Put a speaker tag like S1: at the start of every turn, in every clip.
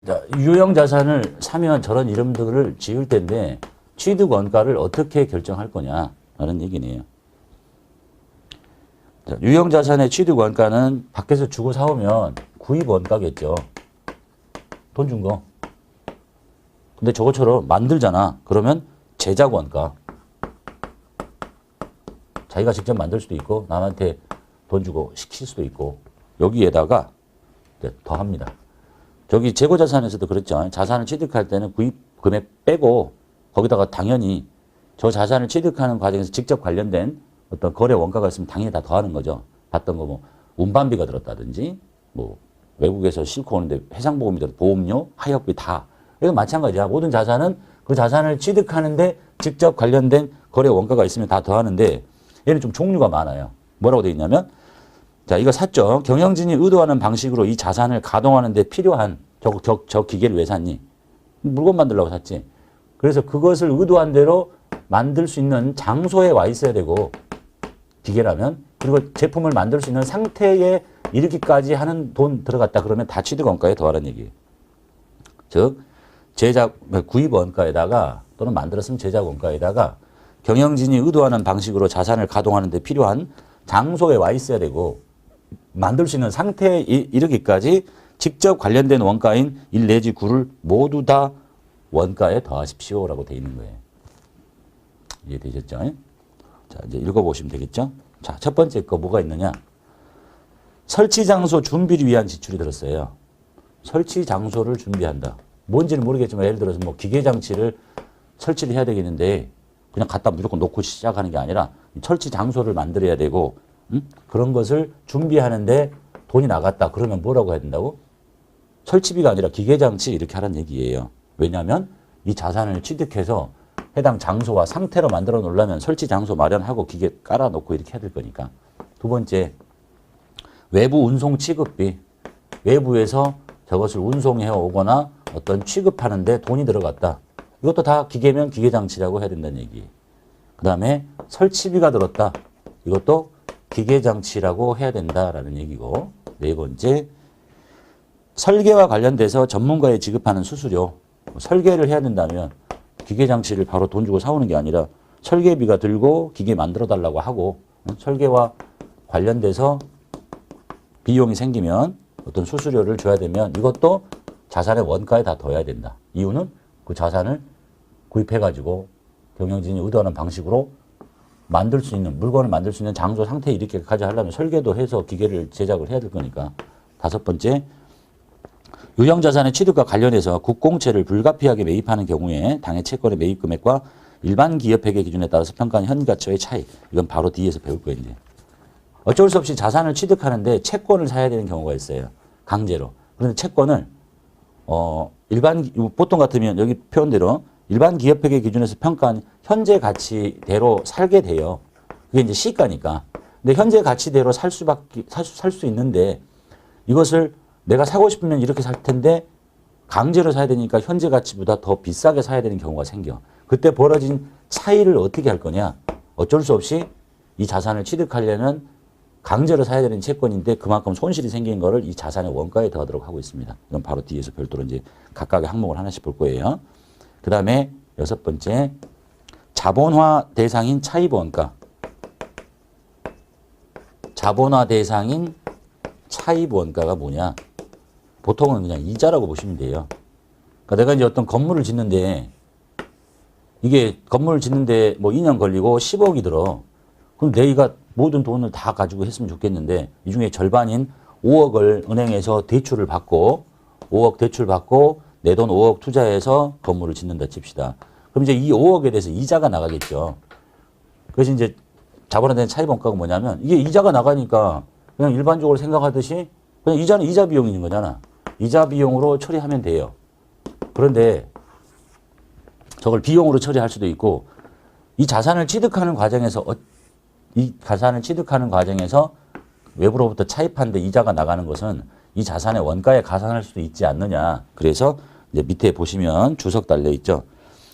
S1: 자, 유형 자산을 사면 저런 이름들을 지을 텐데 취득 원가를 어떻게 결정할 거냐라는 얘기네요. 자, 유형 자산의 취득 원가는 밖에서 주고 사오면 구입 원가겠죠. 돈 준 거. 근데 저것처럼 만들잖아. 그러면 제작 원가. 자기가 직접 만들 수도 있고 남한테 돈 주고 시킬 수도 있고 여기에다가 더합니다. 저기 재고자산에서도 그랬죠. 자산을 취득할 때는 구입 금액 빼고 거기다가 당연히 저 자산을 취득하는 과정에서 직접 관련된 어떤 거래 원가가 있으면 당연히 다 더하는 거죠. 봤던 거 뭐 운반비가 들었다든지 뭐 외국에서 싣고 오는데 해상보험이 들었 보험료, 하역비 다. 이건 마찬가지야. 모든 자산은 그 자산을 취득하는데 직접 관련된 거래 원가가 있으면 다 더하는데 얘는 좀 종류가 많아요. 뭐라고 되어 있냐면 자, 이거 샀죠. 경영진이 의도하는 방식으로 이 자산을 가동하는 데 필요한 저 기계를 왜 샀니? 물건 만들려고 샀지. 그래서 그것을 의도한 대로 만들 수 있는 장소에 와 있어야 되고 기계라면 그리고 제품을 만들 수 있는 상태에 이르기까지 하는 돈 들어갔다 그러면 다 취득 원가에 더하라는 얘기예요. 즉 제작 구입 원가에다가 또는 만들었으면 제작 원가에다가 경영진이 의도하는 방식으로 자산을 가동하는 데 필요한 장소에 와 있어야 되고 만들 수 있는 상태에 이르기까지 직접 관련된 원가인 1 내지 9를 모두 다 원가에 더하십시오라고 되어 있는 거예요. 이해되셨죠? 자, 이제 읽어보시면 되겠죠? 자, 첫 번째 거 뭐가 있느냐? 설치 장소 준비를 위한 지출이 들었어요. 설치 장소를 준비한다. 뭔지는 모르겠지만 예를 들어서 뭐 기계 장치를 설치를 해야 되겠는데 그냥 갖다 무조건 놓고 시작하는 게 아니라 설치 장소를 만들어야 되고 그런 것을 준비하는데 돈이 나갔다. 그러면 뭐라고 해야 된다고? 설치비가 아니라 기계장치 이렇게 하라는 얘기예요. 왜냐하면 이 자산을 취득해서 해당 장소와 상태로 만들어 놓으려면 설치 장소 마련하고 기계 깔아놓고 이렇게 해야 될 거니까. 두 번째, 외부 운송 취급비. 외부에서 저것을 운송해 오거나 어떤 취급하는데 돈이 들어갔다. 이것도 다 기계면 기계장치라고 해야 된다는 얘기예요. 그 다음에 설치비가 들었다. 이것도 기계장치라고 해야 된다라는 얘기고. 네 번째, 설계와 관련돼서 전문가에 지급하는 수수료. 설계를 해야 된다면 기계장치를 바로 돈 주고 사오는 게 아니라 설계비가 들고 기계 만들어 달라고 하고 설계와 관련돼서 비용이 생기면 어떤 수수료를 줘야 되면 이것도 자산의 원가에 다 더해야 된다. 이유는 그 자산을 구입해가지고 경영진이 의도하는 방식으로 만들 수 있는 물건을 만들 수 있는 장소 상태에 이렇게까지 하려면 설계도 해서 기계를 제작을 해야 될 거니까. 다섯 번째, 유형자산의 취득과 관련해서 국공채를 불가피하게 매입하는 경우에 당해 채권의 매입 금액과 일반 기업회계 기준에 따라서 평가하는 현가치의 차이. 이건 바로 뒤에서 배울 거예요. 이제. 어쩔 수 없이 자산을 취득하는데 채권을 사야 되는 경우가 있어요. 강제로. 그런데 채권을 보통 같으면 여기 표현대로 일반 기업회계 기준에서 평가한 현재 가치대로 살게 돼요. 그게 이제 시가니까. 근데 현재 가치대로 살 수 있는데 이것을 내가 사고 싶으면 이렇게 살 텐데 강제로 사야 되니까 현재 가치보다 더 비싸게 사야 되는 경우가 생겨. 그때 벌어진 차이를 어떻게 할 거냐? 어쩔 수 없이 이 자산을 취득하려면 강제로 사야 되는 채권인데 그만큼 손실이 생긴 거를 이 자산의 원가에 더하도록 하고 있습니다. 이건 바로 뒤에서 별도로 이제 각각의 항목을 하나씩 볼 거예요. 그 다음에 여섯 번째, 자본화 대상인 차입 원가. 자본화 대상인 차입 원가가 뭐냐? 보통은 그냥 이자라고 보시면 돼요. 그러니까 내가 이제 어떤 건물을 짓는데 이게 건물을 짓는데 뭐 2년 걸리고 10억이 들어. 그럼 내가 모든 돈을 다 가지고 했으면 좋겠는데 이 중에 절반인 5억을 은행에서 대출을 받고 5억 대출 받고 내 돈 5억 투자해서 건물을 짓는다 칩시다. 그럼 이제 이 5억에 대해서 이자가 나가겠죠. 그래서 이제 자본화된 차입 원가가 뭐냐면 이게 이자가 나가니까 그냥 일반적으로 생각하듯이 그냥 이자는 이자 비용이 있는 거잖아. 이자 비용으로 처리하면 돼요. 그런데 저걸 비용으로 처리할 수도 있고 이 자산을 취득하는 과정에서 외부로부터 차입하는데 이자가 나가는 것은 이 자산의 원가에 가산할 수도 있지 않느냐. 그래서 이제 밑에 보시면 주석 달려 있죠.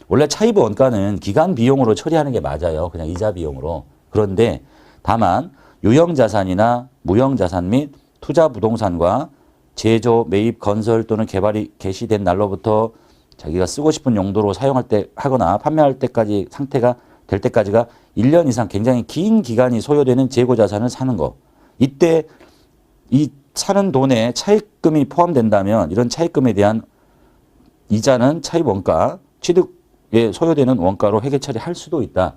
S1: 원래 차입 원가는 기간 비용으로 처리하는 게 맞아요. 그냥 이자 비용으로. 그런데 다만 유형 자산이나 무형 자산 및 투자 부동산과 제조, 매입, 건설 또는 개발이 개시된 날로부터 자기가 쓰고 싶은 용도로 사용할 때 하거나 판매할 때까지 상태가 될 때까지가 1년 이상 굉장히 긴 기간이 소요되는 재고 자산을 사는 거. 이때 이 사는 돈에 차입금이 포함된다면 이런 차입금에 대한 이자는 차입 원가, 취득에 소요되는 원가로 회계 처리할 수도 있다.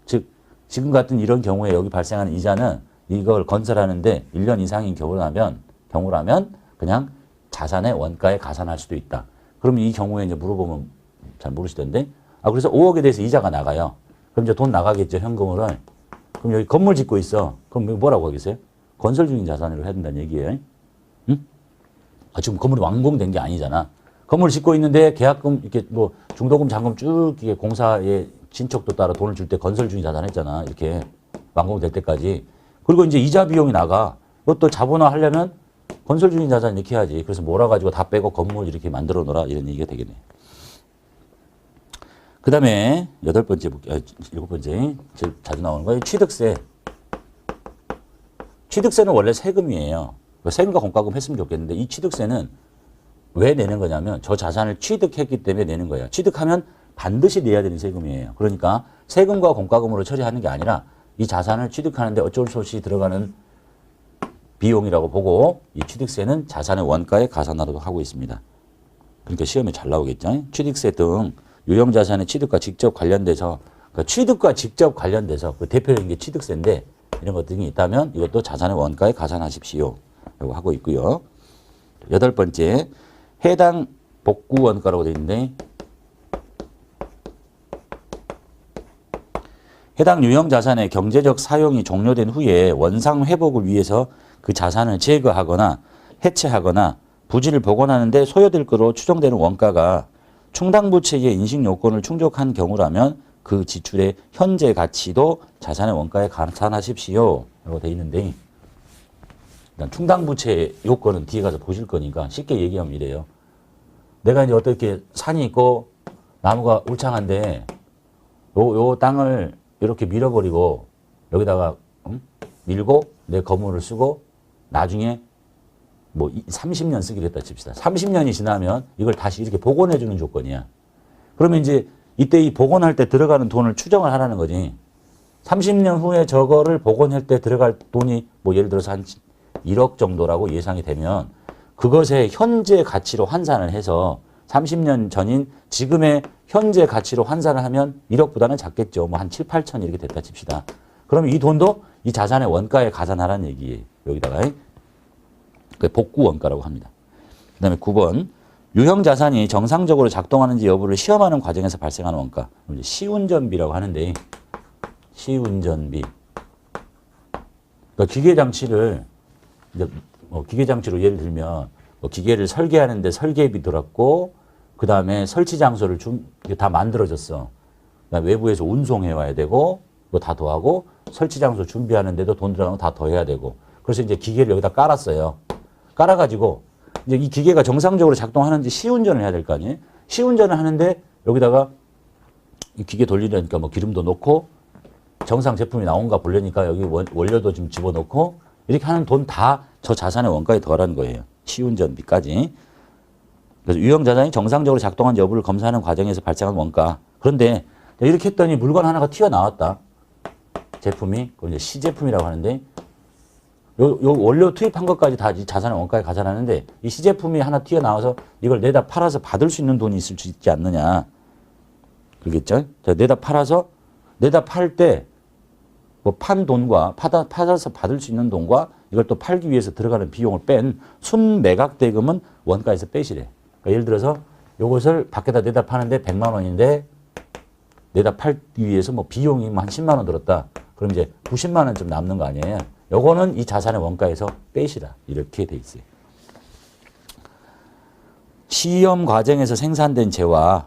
S1: 즉 지금 같은 이런 경우에 여기 발생하는 이자는 이걸 건설하는데 1년 이상인 경우라면 그냥 자산의 원가에 가산할 수도 있다. 그럼 이 경우에 이제 물어보면 잘 모르시던데, 그래서 5억에 대해서 이자가 나가요. 그럼 이제 돈 나가겠죠, 현금으로. 그럼 여기 건물 짓고 있어. 그럼 여기 뭐라고 하겠어요? 건설 중인 자산으로 해야 된다는 얘기예요. 응? 지금 건물이 완공된 게 아니잖아. 건물 짓고 있는데 계약금, 이렇게 뭐 중도금, 잔금 쭉 이렇게 공사의 진척도 따라 돈을 줄 때 건설 중인 자산 했잖아. 이렇게 완공될 때까지. 그리고 이제 이자 비용이 나가. 그것도 자본화 하려면 건설 중인 자산 이렇게 해야지. 그래서 몰아가지고 다 빼고 건물 이렇게 만들어 놓으라. 이런 얘기가 되겠네. 그 다음에 일곱 번째 제일 자주 나오는 거예요. 취득세. 취득세는 원래 세금이에요. 세금과 공과금 했으면 좋겠는데 이 취득세는 왜 내는 거냐면 저 자산을 취득했기 때문에 내는 거예요. 취득하면 반드시 내야 되는 세금이에요. 그러니까 세금과 공과금으로 처리하는 게 아니라 이 자산을 취득하는데 어쩔 수 없이 들어가는 비용이라고 보고 이 취득세는 자산의 원가에 가산하도록 하고 있습니다. 그러니까 시험에 잘 나오겠죠. 취득세 등 유형자산의 취득과 직접 관련돼서 취득과 직접 관련돼서 그 대표적인 게 취득세인데 이런 것 등이 있다면 이것도 자산의 원가에 가산하십시오. 라고 하고 있고요. 여덟 번째, 해당 복구 원가라고 되어 있는데 해당 유형 자산의 경제적 사용이 종료된 후에 원상 회복을 위해서 그 자산을 제거하거나 해체하거나 부지를 복원하는 데 소요될 것으로 추정되는 원가가 충당부채의 인식 요건을 충족한 경우라면 그 지출의 현재 가치도 자산의 원가에 가산하십시오. 라고 되어 있는데 일단 충당부채 요건은 뒤에 가서 보실 거니까 쉽게 얘기하면 이래요. 내가 이제 어떻게 산이 있고 나무가 울창한데 요 땅을 이렇게 밀어버리고 여기다가 밀고 내 건물을 쓰고 나중에 뭐 30년 쓰기로 했다 칩시다. 30년이 지나면 이걸 다시 이렇게 복원해 주는 조건이야. 그러면 이제 이때 이 복원할 때 들어가는 돈을 추정을 하라는 거지. 30년 후에 저거를 복원할 때 들어갈 돈이 뭐 예를 들어서 한 1억 정도라고 예상이 되면 그것의 현재 가치로 환산을 해서 30년 전인 지금의 현재 가치로 환산을 하면 1억보다는 작겠죠. 뭐 한 7, 8천 이렇게 됐다 칩시다. 그러면 이 돈도 이 자산의 원가에 가산하라는 얘기예요. 여기다가 복구 원가라고 합니다. 그 다음에 9번 유형 자산이 정상적으로 작동하는지 여부를 시험하는 과정에서 발생하는 원가. 이제 시운전비라고 하는데 시운전비. 그러니까 기계장치를 이제 기계장치로 예를 들면 기계를 설계하는데 설계비 들었고 그 다음에 설치 장소를 다 만들어졌어. 그다음에 외부에서 운송해 와야 되고 뭐 다 더하고 설치 장소 준비하는데도 돈 들어가면 다 더해야 되고. 그래서 이제 기계를 여기다 깔았어요. 깔아가지고 이제 이 기계가 정상적으로 작동하는지 시운전을 해야 될 거 아니에요. 시운전을 하는데 여기다가 이 기계 돌리려니까 뭐 기름도 넣고 정상 제품이 나온가 보려니까 여기 원료도 좀 집어넣고 이렇게 하는 돈 다 저 자산의 원가에 더하라는 거예요. 시운전비까지. 그래서 유형 자산이 정상적으로 작동한 여부를 검사하는 과정에서 발생한 원가. 그런데 이렇게 했더니 물건 하나가 튀어나왔다. 제품이. 그걸 이제 시제품이라고 하는데 요 원료 투입한 것까지 다 자산의 원가에 가산하는데 이 시제품이 하나 튀어나와서 이걸 내다 팔아서 받을 수 있는 돈이 있을 수 있지 않느냐. 그러겠죠? 자, 내다 팔 때 뭐 판 돈과 팔아서 받을 수 있는 돈과 이걸 또 팔기 위해서 들어가는 비용을 뺀 순매각 대금은 원가에서 빼시래. 그러니까 예를 들어서 요것을 밖에다 내다 파는데 100만 원인데 내다 팔기 위해서 뭐 비용이 한 10만 원 들었다. 그럼 이제 90만 원 좀 남는 거 아니에요. 요거는 이 자산의 원가에서 빼시라. 이렇게 돼 있어요. 시험 과정에서 생산된 재와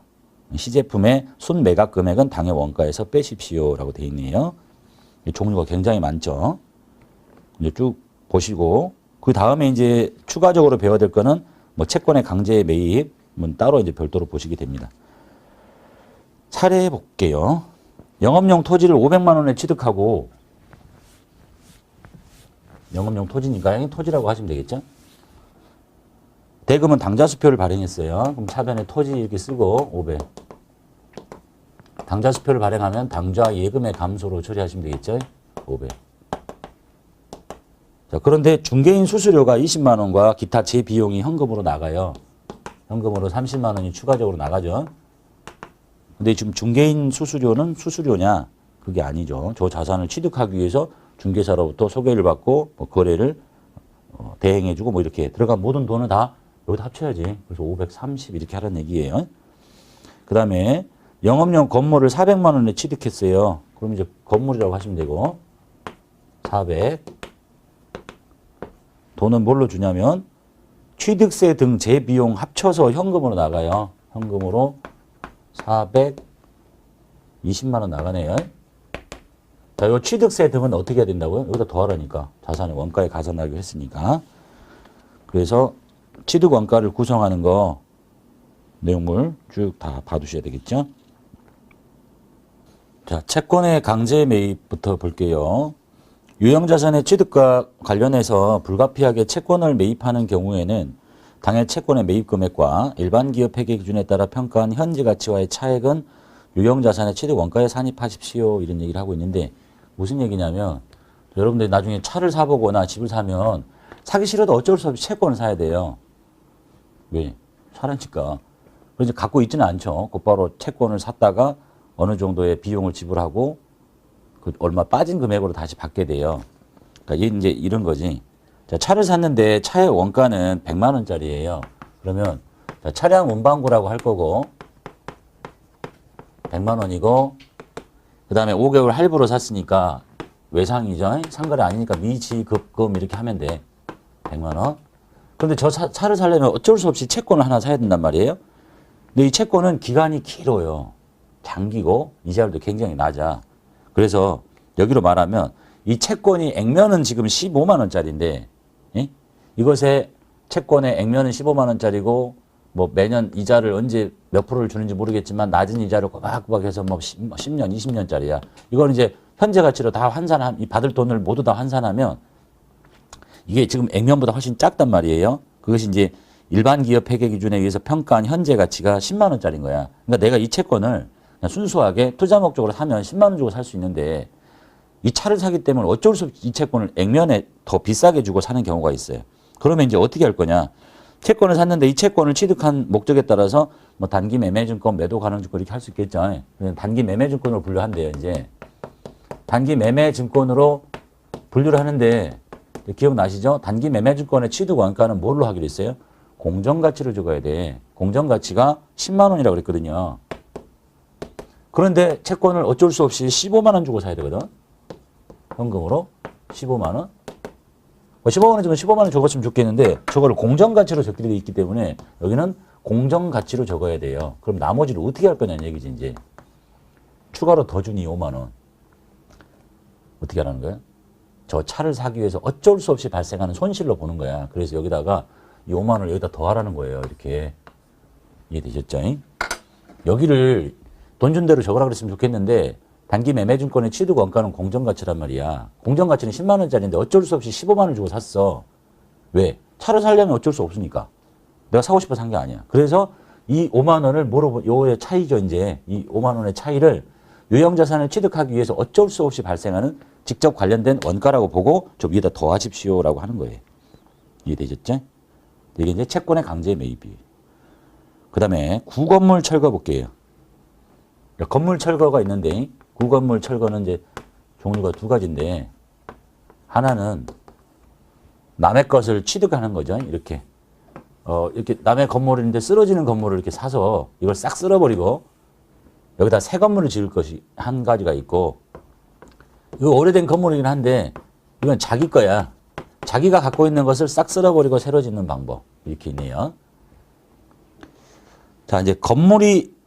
S1: 시제품의 순매각 금액은 당해 원가에서 빼십시오라고 돼 있네요. 종류가 굉장히 많죠. 이제 쭉 보시고 그 다음에 이제 추가적으로 배워야 될 거는 뭐 채권의 강제 매입은 따로 이제 별도로 보시게 됩니다. 사례해 볼게요. 영업용 토지를 500만 원에 취득하고 영업용 토지니까 토지라고 하시면 되겠죠. 대금은 당좌수표를 발행했어요. 그럼 차변에 토지 이렇게 쓰고 500. 당좌수표를 발행하면 당좌 예금의 감소로 처리하시면 되겠죠. 500. 자, 그런데 중개인 수수료가 20만 원과 기타 제 비용이 현금으로 나가요. 현금으로 30만 원이 추가적으로 나가죠. 근데 지금 중개인 수수료는 수수료냐? 그게 아니죠. 저 자산을 취득하기 위해서 중개사로부터 소개를 받고 뭐 거래를 대행해주고 뭐 이렇게 들어간 모든 돈을 다 여기다 합쳐야지. 그래서 530 이렇게 하라는 얘기예요. 그 다음에 영업용 건물을 400만 원에 취득했어요. 그럼 이제 건물이라고 하시면 되고 400. 돈은 뭘로 주냐면 취득세 등 재비용 합쳐서 현금으로 나가요. 현금으로 420만 원 나가네요. 자, 요 취득세 등은 어떻게 해야 된다고요? 여기다 더하라니까. 자산의 원가에 가산하기로 했으니까. 그래서 취득 원가를 구성하는 거 내용물 쭉 다 봐두셔야 되겠죠. 자, 채권의 강제 매입부터 볼게요. 유형자산의 취득과 관련해서 불가피하게 채권을 매입하는 경우에는 당해 채권의 매입 금액과 일반 기업 회계 기준에 따라 평가한 현지 가치와의 차액은 유형자산의 취득 원가에 산입하십시오. 이런 얘기를 하고 있는데 무슨 얘기냐면 여러분들이 나중에 차를 사보거나 집을 사면 사기 싫어도 어쩔 수 없이 채권을 사야 돼요. 왜? 사라니까. 그래서 갖고 있지는 않죠. 곧바로 채권을 샀다가 어느 정도의 비용을 지불하고 그 얼마 빠진 금액으로 다시 받게 돼요. 그러니까 이제 이런 거지. 자, 차를 샀는데 차의 원가는 100만 원짜리예요. 그러면 자, 차량 운반구라고 할 거고 100만 원이고 그 다음에 5개월 할부로 샀으니까 외상이죠. 상거래 아니니까 미지급금 이렇게 하면 돼. 100만 원. 그런데 저 차를 사려면 어쩔 수 없이 채권을 하나 사야 된단 말이에요. 근데 이 채권은 기간이 길어요. 장기고 이자율도 굉장히 낮아. 그래서 여기로 말하면 이 채권이 액면은 지금 15만 원짜리인데 예? 이것의 채권의 액면은 15만 원짜리고 뭐 매년 이자를 언제 몇 프로를 주는지 모르겠지만 낮은 이자를 꼬박꼬박 해서 뭐 10년, 20년짜리야. 이건 이제 현재 가치로 다 이 받을 돈을 모두 다 환산하면 이게 지금 액면보다 훨씬 작단 말이에요. 그것이 이제 일반 기업 회계 기준에 의해서 평가한 현재 가치가 10만 원짜리인 거야. 그러니까 내가 이 채권을 그냥 순수하게 투자 목적으로 사면 10만 원 주고 살 수 있는데 이 차를 사기 때문에 어쩔 수 없이 이 채권을 액면에 더 비싸게 주고 사는 경우가 있어요. 그러면 이제 어떻게 할 거냐. 채권을 샀는데 이 채권을 취득한 목적에 따라서 뭐 단기 매매증권, 매도 가능증권 이렇게 할 수 있겠죠. 단기 매매증권으로 분류한대요. 이제 단기 매매증권으로 분류를 하는데 기억나시죠? 단기 매매증권의 취득 원가는 뭘로 하기로 했어요? 공정가치로 적어야 돼. 공정가치가 10만 원이라고 그랬거든요. 그런데 채권을 어쩔 수 없이 15만 원 주고 사야 되거든. 현금으로 15만 원. 15만 원 주면 15만 원 적었으면 좋겠는데 저걸 공정가치로 적게 돼 있기 때문에 여기는 공정가치로 적어야 돼요. 그럼 나머지를 어떻게 할 거냐는 얘기지 이제. 추가로 더 주니 5만 원. 어떻게 하라는 거야? 저 차를 사기 위해서 어쩔 수 없이 발생하는 손실로 보는 거야. 그래서 여기다가 이 5만 원을 여기다 더 하라는 거예요. 이렇게. 이해되셨죠? 여기를 돈 준 대로 적으라 그랬으면 좋겠는데 단기 매매증권의 취득 원가는 공정가치란 말이야. 공정가치는 10만 원짜리인데 어쩔 수 없이 15만 원 주고 샀어. 왜? 차를 사려면 어쩔 수 없으니까. 내가 사고 싶어 산 게 아니야. 그래서 이 5만 원을 요의 차이죠. 이제 이 5만 원의 차이를 유형자산을 취득하기 위해서 어쩔 수 없이 발생하는 직접 관련된 원가라고 보고 좀 위에다 더하십시오라고 하는 거예요. 이해되셨죠? 이게 이제 채권의 강제 매입이에요. 그 다음에 구건물 철거 볼게요. 건물 철거가 있는데 구건물 철거는 이제 종류가 두 가지인데 하나는 남의 것을 취득하는 거죠. 이렇게 이렇게 남의 건물인데 쓰러지는 건물을 이렇게 사서 이걸 싹 쓸어버리고 여기다 새 건물을 지을 것이 한 가지가 있고 이거 오래된 건물이긴 한데 이건 자기 거야. 자기가 갖고 있는 것을 싹 쓸어버리고 새로 짓는 방법 이렇게 있네요. 자, 이제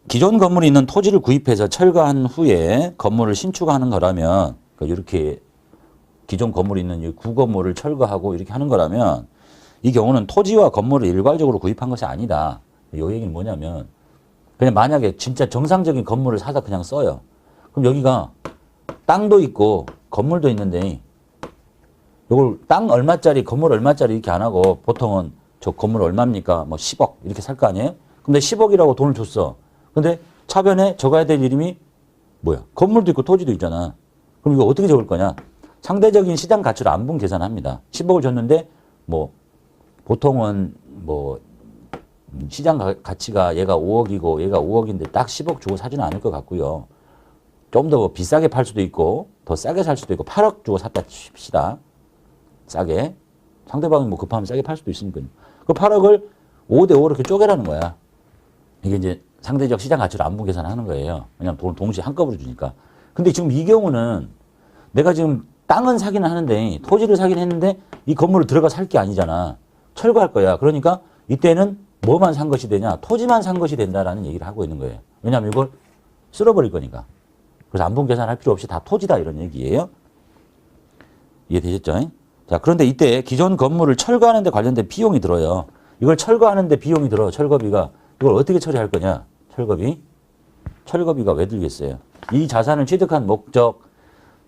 S1: 기존 건물이 있는 토지를 구입해서 철거한 후에 건물을 신축하는 거라면 이렇게 기존 건물이 있는 이 구건물을 철거하고 이렇게 하는 거라면 이 경우는 토지와 건물을 일괄적으로 구입한 것이 아니다. 이 얘기는 뭐냐면 그냥 만약에 진짜 정상적인 건물을 사다 그냥 써요. 그럼 여기가 땅도 있고 건물도 있는데 이걸 땅 얼마짜리 건물 얼마짜리 이렇게 안 하고 보통은 저 건물 얼마입니까? 뭐 10억 이렇게 살 거 아니에요? 근데 10억이라고 돈을 줬어. 근데 차변에 적어야 될 이름이 뭐야? 건물도 있고 토지도 있잖아. 그럼 이거 어떻게 적을 거냐? 상대적인 시장 가치를 안분 계산합니다. 10억을 줬는데 뭐 보통은 뭐 시장 가치가 얘가 5억이고 얘가 5억인데 딱 10억 주고 사지는 않을 것 같고요. 좀 더 비싸게 팔 수도 있고 더 싸게 살 수도 있고 8억 주고 샀다 칩시다. 싸게. 상대방이 뭐 급하면 싸게 팔 수도 있으니까. 그 8억을 5대 5로 이렇게 쪼개라는 거야. 이게 이제 상대적 시장 가치를 안분 계산하는 거예요. 왜냐면 돈을 동시에 한꺼번에 주니까. 근데 지금 이 경우는 내가 지금 땅은 사기는 하는데 토지를 사긴 했는데 이 건물을 들어가 살 게 아니잖아. 철거할 거야. 그러니까 이때는 뭐만 산 것이 되냐? 토지만 산 것이 된다라는 얘기를 하고 있는 거예요. 왜냐하면 이걸 쓸어버릴 거니까. 그래서 안분 계산할 필요 없이 다 토지다 이런 얘기예요. 이해되셨죠? 자, 그런데 이때 기존 건물을 철거하는 데 관련된 비용이 들어요. 이걸 철거하는 데 비용이 들어. 철거비가. 이걸 어떻게 처리할 거냐? 철거비. 철거비가 왜 들겠어요? 이 자산을 취득한 목적,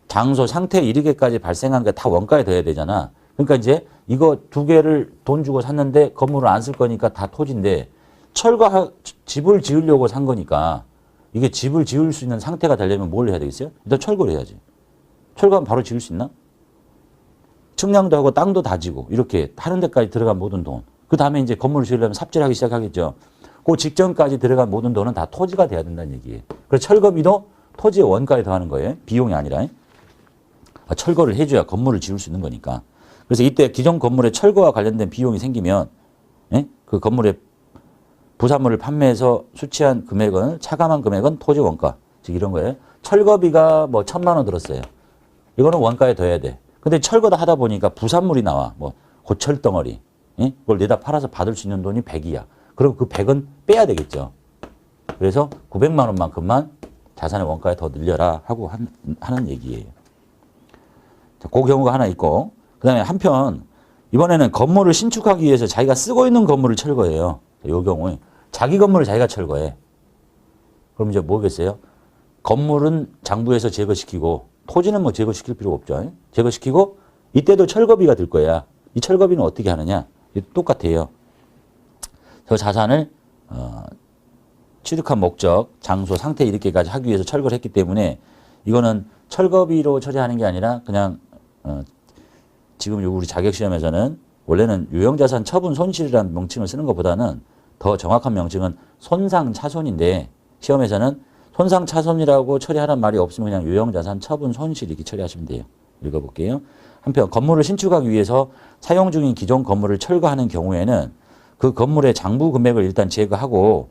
S1: 장소, 상태에 이르게까지 발생한 게 다 원가에 더해야 되잖아. 그러니까 이제 이거 두 개를 돈 주고 샀는데 건물을 안 쓸 거니까 다 토지인데 집을 지으려고 산 거니까 이게 집을 지을 수 있는 상태가 되려면 뭘 해야 되겠어요? 일단 철거를 해야지. 철거하면 바로 지을 수 있나? 측량도 하고 땅도 다지고 이렇게 하는 데까지 들어간 모든 돈. 그 다음에 이제 건물을 지으려면 삽질하기 시작하겠죠. 그 직전까지 들어간 모든 돈은 다 토지가 돼야 된다는 얘기예요. 그래서 철거비도 토지의 원가에 더하는 거예요. 비용이 아니라. 철거를 해줘야 건물을 지을 수 있는 거니까. 그래서 이때 기존 건물의 철거와 관련된 비용이 생기면 그 건물의 부산물을 판매해서 수취한 금액은 차감한 금액은 토지 원가. 즉 이런 거예요. 철거비가 뭐 1,000만 원 들었어요. 이거는 원가에 더해야 돼. 근데 철거다 하다 보니까 부산물이 나와. 뭐 고철 덩어리. 그걸 내다 팔아서 받을 수 있는 돈이 100이야. 그럼 그 100은 빼야 되겠죠. 그래서 900만 원만큼만 자산의 원가에 더 늘려라 하고 하는 얘기예요. 자, 그 경우가 하나 있고 그 다음에 한편 이번에는 건물을 신축하기 위해서 자기가 쓰고 있는 건물을 철거해요. 이 경우에 자기 건물을 자기가 철거해. 그럼 이제 뭐겠어요? 건물은 장부에서 제거시키고 토지는 뭐 제거시킬 필요가 없죠. 제거시키고 이때도 철거비가 들 거야. 이 철거비는 어떻게 하느냐? 똑같아요. 저 자산을 취득한 목적, 장소, 상태 이렇게까지 하기 위해서 철거를 했기 때문에 이거는 철거비로 처리하는 게 아니라 그냥 지금 우리 자격시험에서는 원래는 유형자산 처분 손실이라는 명칭을 쓰는 것보다는 더 정확한 명칭은 손상차손인데 시험에서는 손상차손이라고 처리하라는 말이 없으면 그냥 유형자산 처분 손실 이렇게 처리하시면 돼요. 읽어볼게요. 한편 건물을 신축하기 위해서 사용 중인 기존 건물을 철거하는 경우에는 그 건물의 장부 금액을 일단 제거하고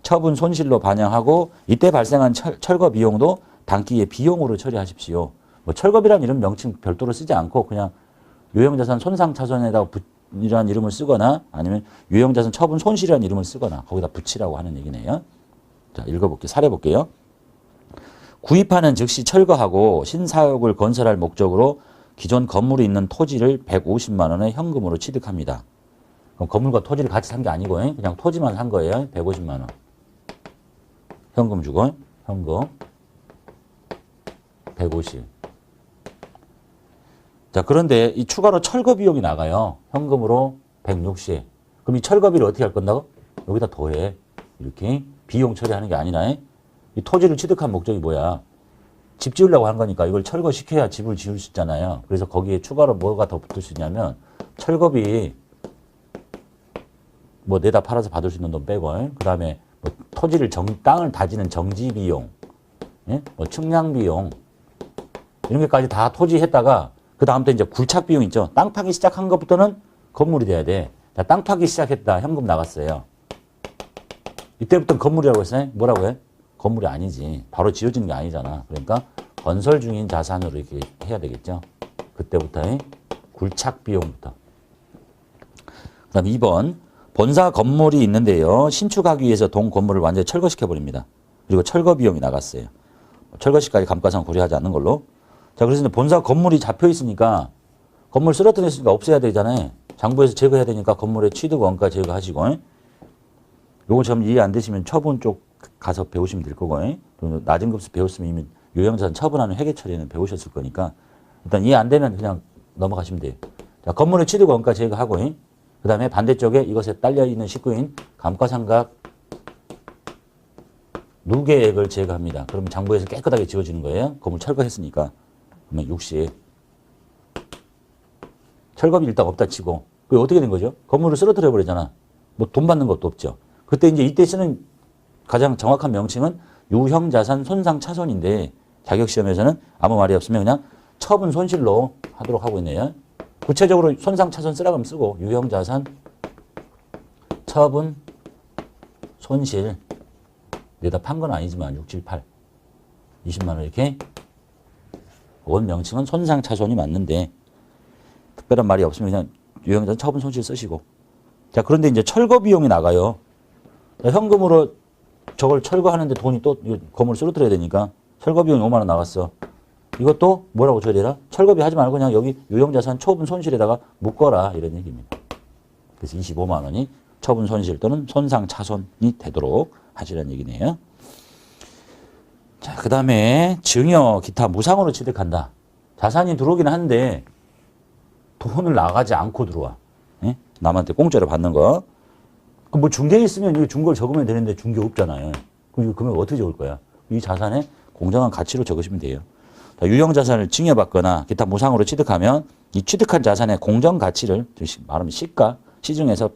S1: 처분 손실로 반영하고 이때 발생한 철거 비용도 단기의 비용으로 처리하십시오. 뭐 철거비란 이런 명칭 별도로 쓰지 않고 그냥 유형자산 손상차손에다가 이라는 이름을 쓰거나 아니면 유형자산 처분 손실이라는 이름을 쓰거나 거기다 붙이라고 하는 얘기네요. 자, 읽어볼게요. 사례 볼게요. 구입하는 즉시 철거하고 신사옥을 건설할 목적으로 기존 건물이 있는 토지를 150만 원의 현금으로 취득합니다. 그럼 건물과 토지를 같이 산 게 아니고 그냥 토지만 산 거예요. 150만 원. 현금 주고 현금 150. 자, 그런데 이 추가로 철거 비용이 나가요. 현금으로 160. 그럼 이 철거비를 어떻게 할 건다고? 여기다 더해. 이렇게 비용 처리하는 게 아니라 이 토지를 취득한 목적이 뭐야? 집 지으려고 한 거니까 이걸 철거시켜야 집을 지을 수 있잖아요. 그래서 거기에 추가로 뭐가 더 붙을 수 있냐면 철거비 뭐 내다 팔아서 받을 수 있는 돈 빼고 그 다음에 뭐 토지를 땅을 다지는 정지 비용, 뭐 측량 비용 이런 게까지 다 토지 했다가 그 다음부터 이제 굴착 비용 있죠. 땅 파기 시작한 것부터는 건물이 돼야 돼. 자, 땅 파기 시작했다. 현금 나갔어요. 이때부터는 건물이라고 했어요. 뭐라고 해? 건물이 아니지. 바로 지어지는 게 아니잖아. 그러니까 건설 중인 자산으로 이렇게 해야 되겠죠. 그때부터 굴착 비용부터. 그 다음 2번. 본사 건물이 있는데요. 신축하기 위해서 동 건물을 완전히 철거시켜버립니다. 그리고 철거 비용이 나갔어요. 철거 시까지 감가상 고려하지 않는 걸로. 자, 그래서 이제 본사 건물이 잡혀 있으니까 건물 쓰러뜨렸으니까 없애야 되잖아요. 장부에서 제거해야 되니까 건물의 취득 원가 제거하시고. 요거 좀 이해 안 되시면 처분 쪽 가서 배우시면 될 거고. 낮은 급수 배웠으면 이미 유형자산 처분하는 회계 처리는 배우셨을 거니까 일단 이해 안 되면 그냥 넘어가시면 돼요. 자, 건물의 취득 원가 제거하고 그 다음에 반대쪽에 이것에 딸려있는 식구인 감가상각 누계액을 제거합니다. 그러면 장부에서 깨끗하게 지워지는 거예요. 건물 철거했으니까. 그러면 60. 철거비 일단 없다 치고. 그게 어떻게 된 거죠? 건물을 쓰러뜨려 버리잖아. 뭐 돈 받는 것도 없죠. 그때 이때 쓰는 가장 정확한 명칭은 유형자산 손상차손인데 자격시험에서는 아무 말이 없으면 그냥 처분 손실로 하도록 하고 있네요. 구체적으로 손상차손 쓰라고 하면 쓰고 유형자산 처분 손실 내다 판 건 아니지만 6, 7, 8 20만 원 이렇게 원 명칭은 손상차손이 맞는데 특별한 말이 없으면 그냥 유형자산 처분 손실 쓰시고 자 그런데 이제 철거 비용이 나가요. 현금으로 저걸 철거하는데 돈이 또 건물을 쓰러뜨려야 되니까 철거 비용이 5만 원 나갔어. 이것도 뭐라고 줘야 되나? 철거비 하지 말고 그냥 여기 유형자산 처분 손실에다가 묶어라 이런 얘기입니다. 그래서 25만 원이 처분 손실 또는 손상 차손이 되도록 하시라는 얘기네요. 자, 그 다음에 증여 기타 무상으로 취득한다. 자산이 들어오긴 한데 돈을 나가지 않고 들어와. 예? 남한테 공짜로 받는 거. 뭐 중개 있으면 이거 중고를 적으면 되는데 중개 없잖아요. 그럼 이거 금액 어떻게 적을 거야? 이 자산의 공정한 가치로 적으시면 돼요. 유형자산을 증여받거나 기타 무상으로 취득하면 이 취득한 자산의 공정 가치를 말하면 시가, 시중에서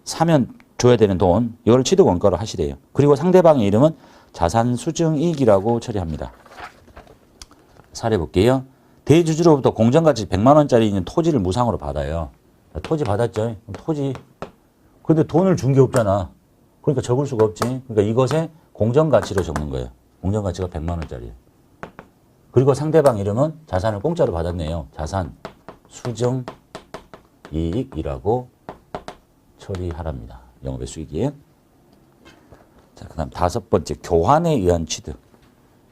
S1: 사면 줘야 되는 돈 이걸 취득 원가로 하시래요. 그리고 상대방의 이름은 자산 수증이익이라고 처리합니다. 사례 볼게요. 대주주로부터 공정가치 100만 원짜리 있는 토지를 무상으로 받아요. 토지 받았죠. 토지. 근데 돈을 준 게 없잖아. 그러니까 적을 수가 없지. 그러니까 이것의 공정가치로 적는 거예요. 공정가치가 100만 원짜리. 그리고 상대방 이름은 자산을 공짜로 받았네요. 자산 수증이익이라고 처리하랍니다. 영업의 수익이에요. 자, 그 다음 5번째, 교환에 의한 취득.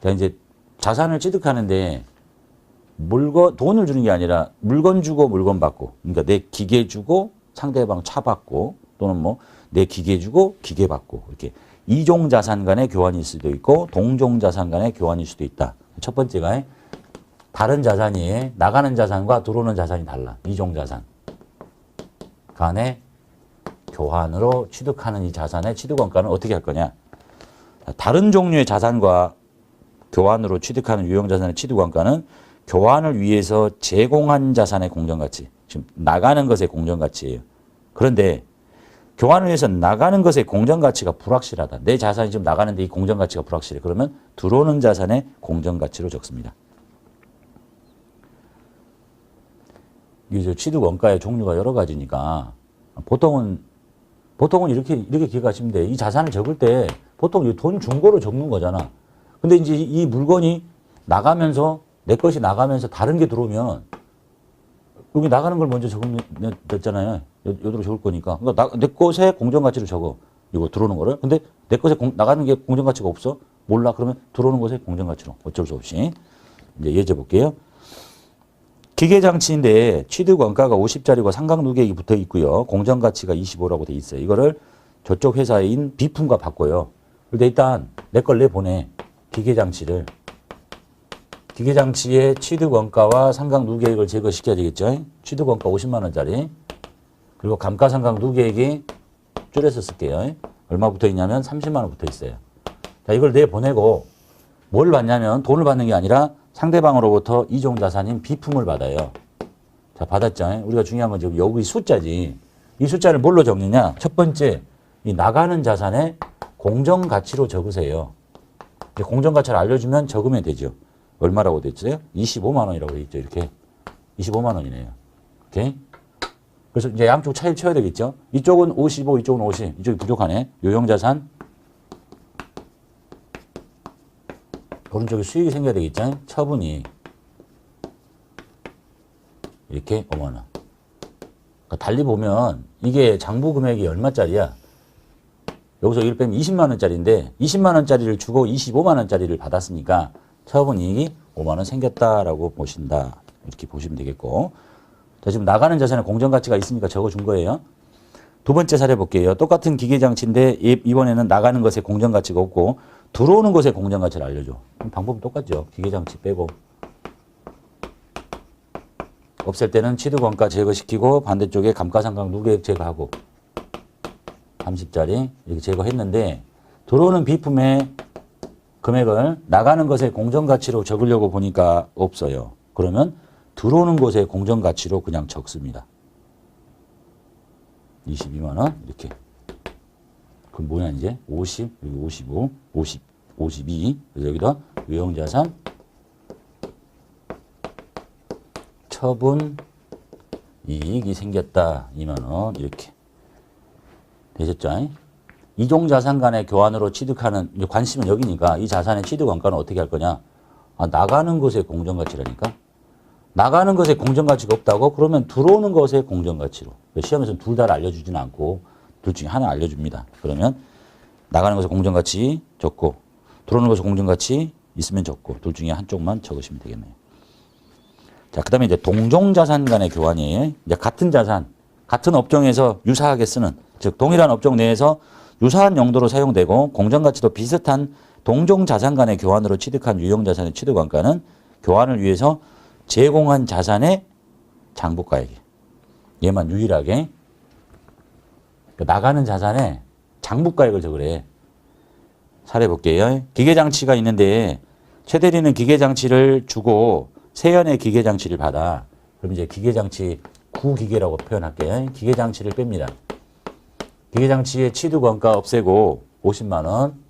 S1: 자, 이제 자산을 취득하는데 돈을 주는 게 아니라 물건 주고 물건 받고. 그러니까 내 기계 주고 상대방 차 받고 또는 뭐 내 기계 주고 기계 받고 이렇게 이종 자산 간의 교환일 수도 있고 동종 자산 간의 교환일 수도 있다. 첫 번째가 다른 자산이 나가는 자산과 들어오는 자산이 달라. 이종 자산 간의 교환으로 취득하는 이 자산의 취득원가는 어떻게 할 거냐. 다른 종류의 자산과 교환으로 취득하는 유형자산의 취득원가는 교환을 위해서 제공한 자산의 공정가치. 지금 나가는 것의 공정가치예요. 그런데 교환을 위해서 나가는 것의 공정가치가 불확실하다. 내 자산이 지금 나가는데 이 공정가치가 불확실해. 그러면 들어오는 자산의 공정가치로 적습니다. 이제 취득원가의 종류가 여러 가지니까 보통은 이렇게 기억하시면 돼. 이 자산을 적을 때 보통 돈 중고로 적는 거잖아. 근데 이제 이 물건이 나가면서 내 것이 나가면서 다른 게 들어오면 여기 나가는 걸 먼저 적으면 됐잖아요. 여기로 적을 거니까. 그러니까 내 것의 공정가치를 적어. 이거 들어오는 거를. 근데 내 것에 나가는 게 공정가치가 없어? 몰라. 그러면 들어오는 것의 공정가치로. 어쩔 수 없이. 이제 예제 볼게요. 기계장치인데 취득원가가 50짜리고 상각누계액이 붙어 있고요. 공정가치가 25라고 돼 있어요. 이거를 저쪽 회사인 B품과 바꿔요. 근데 일단 내 걸 내보내. 기계장치를. 기계장치의 취득원가와 상각누계액을 제거시켜야 되겠죠. 취득원가 50만 원짜리. 그리고 감가상각누계액이 줄여서 쓸게요. 얼마 붙어 있냐면 30만 원 붙어 있어요. 자, 이걸 내보내고 뭘 받냐면 돈을 받는 게 아니라 상대방으로부터 이종자산인 B품을 받아요. 자, 받았죠. 우리가 중요한 건 지금 여기 숫자지. 이 숫자를 뭘로 적느냐? 첫 번째, 이 나가는 자산의 공정가치로 적으세요. 공정가치를 알려주면 적으면 되죠. 얼마라고 됐어요? 25만 원이라고 돼 있죠. 이렇게. 25만 원이네요. 오케이? 그래서 이제 양쪽 차이를 쳐야 되겠죠. 이쪽은 55, 이쪽은 50. 이쪽이 부족하네. 유형자산. 오른쪽에 수익이 생겨야 되겠죠. 처분이. 이렇게 5만 원. 그러니까 달리 보면 이게 장부 금액이 얼마짜리야? 여기서 이걸 빼면 20만 원짜리인데 20만 원짜리를 주고 25만 원짜리를 받았으니까 처분이익이 5만 원 생겼다라고 보신다. 이렇게 보시면 되겠고. 자, 지금 나가는 자산에 공정가치가 있으니까 적어준 거예요. 두 번째 사례 볼게요. 똑같은 기계장치인데 이번에는 나가는 것에 공정가치가 없고 들어오는 것에 공정가치를 알려줘. 방법은 똑같죠. 기계장치 빼고 없앨 때는 취득원가 제거시키고 반대쪽에 감가상각 누계액 제거하고 30짜리 이렇게 제거했는데 들어오는 비품의 금액을 나가는 것의 공정가치로 적으려고 보니까 없어요. 그러면 들어오는 것의 공정가치로 그냥 적습니다. 22만 원 이렇게. 그럼 뭐냐 이제 50, 여기 55, 50, 52. 그래서 여기다 유형자산 처분 이익이 생겼다. 2만 원 이렇게. 되셨죠? 이종자산 간의 교환으로 취득하는 관심은 여기니까 이 자산의 취득원가는 어떻게 할 거냐? 나가는 것의 공정가치라니까. 나가는 것의 공정가치가 없다고? 그러면 들어오는 것의 공정가치로. 시험에서는 둘 다 알려주지는 않고 둘 중에 하나 알려줍니다. 그러면 나가는 것의 공정가치 적고 들어오는 것의 공정가치 있으면 적고 둘 중에 한쪽만 적으시면 되겠네요. 자, 그 다음에 이제 동종자산 간의 교환이에요. 이제 같은 자산, 같은 업종에서 유사하게 쓰는, 즉 동일한 업종 내에서 유사한 용도로 사용되고 공정가치도 비슷한 동종자산 간의 교환으로 취득한 유형자산의 취득원가는 교환을 위해서 제공한 자산의 장부가액이에요. 얘만 유일하게 나가는 자산에 장부가액을 적으래. 사례 볼게요. 기계장치가 있는데 최 대리는 기계장치를 주고 세연의 기계장치를 받아. 그럼 이제 기계장치 구기계라고 표현할게요. 기계장치를 뺍니다. 기계장치의 취득원가 없애고 50만 원.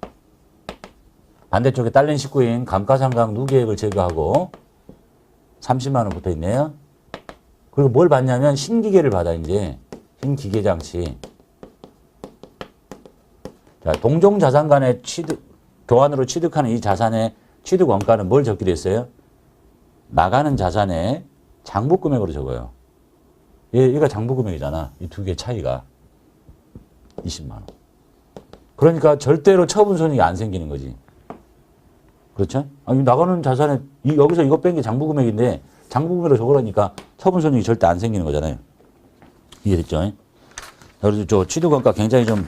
S1: 반대쪽에 딸린 식구인 감가상각 누계액을 제거하고 30만 원 붙어 있네요. 그리고 뭘 받냐면 신기계를 받아 이제. 신기계장치. 자, 동종자산 간의 교환으로 취득하는 이 자산의 취득원가는 뭘 적기로 했어요? 나가는 자산의 장부금액으로 적어요. 얘가 장부금액이잖아. 이 두 개 차이가 20만 원. 그러니까 절대로 처분손익이 안 생기는 거지. 그렇죠? 아니, 나가는 자산에 여기서 이거 뺀 게 장부금액인데 장부금액으로 적으라니까 처분손익이 절대 안 생기는 거잖아요. 이해됐죠? 그래서 저 취득원가 굉장히 좀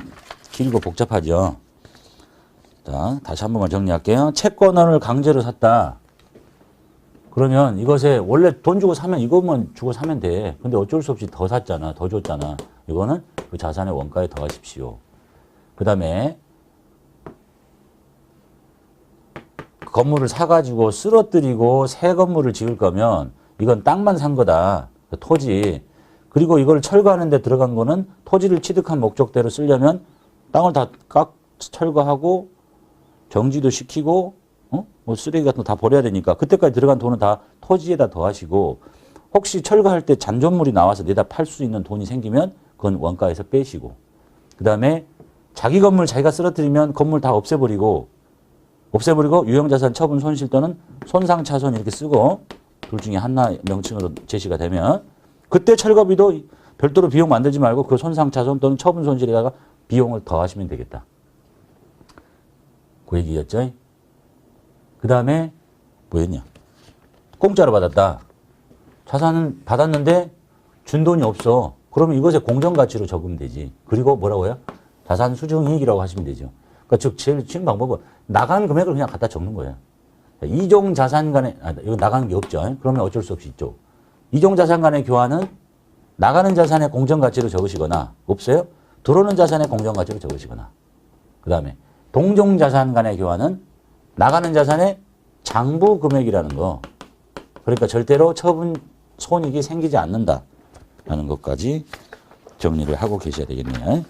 S1: 길고 복잡하죠. 자, 다시 한 번만 정리할게요. 채권을 강제로 샀다. 그러면 이것에 원래 돈 주고 사면 이것만 주고 사면 돼. 근데 어쩔 수 없이 더 샀잖아. 더 줬잖아. 이거는 그 자산의 원가에 더하십시오. 그 다음에 건물을 사가지고 쓰러뜨리고 새 건물을 지을 거면 이건 땅만 산 거다. 토지. 그리고 이걸 철거하는 데 들어간 거는 토지를 취득한 목적대로 쓰려면 땅을 다 철거하고 정지도 시키고 뭐 쓰레기 같은 거 다 버려야 되니까 그때까지 들어간 돈은 다 토지에다 더하시고 혹시 철거할 때 잔존물이 나와서 내다 팔 수 있는 돈이 생기면 그건 원가에서 빼시고 그 다음에 자기 건물 자기가 쓰러뜨리면 건물 다 없애버리고 유형자산 처분 손실 또는 손상차손 이렇게 쓰고 둘 중에 하나 명칭으로 제시가 되면 그때 철거비도 별도로 비용 만들지 말고 그 손상차손 또는 처분 손실에다가 비용을 더하시면 되겠다. 그 얘기였죠. 그 다음에 뭐였냐. 공짜로 받았다. 자산은 받았는데 준 돈이 없어. 그러면 이것의 공정가치로 적으면 되지. 그리고 뭐라고요? 자산 수정이익이라고 하시면 되죠. 그러니까 즉 제일 쉬운 방법은 나간 금액을 그냥 갖다 적는 거예요. 이종 자산 간의 이거 나가는 게 없죠. 그러면 어쩔 수 없이 있죠. 이종 자산 간의 교환은 나가는 자산의 공정가치로 적으시거나 없어요? 들어오는 자산의 공정가치로 적으시거나 그 다음에 동종 자산 간의 교환은 나가는 자산의 장부 금액이라는 거. 그러니까 절대로 처분 손익이 생기지 않는다라는 것까지 정리를 하고 계셔야 되겠네요.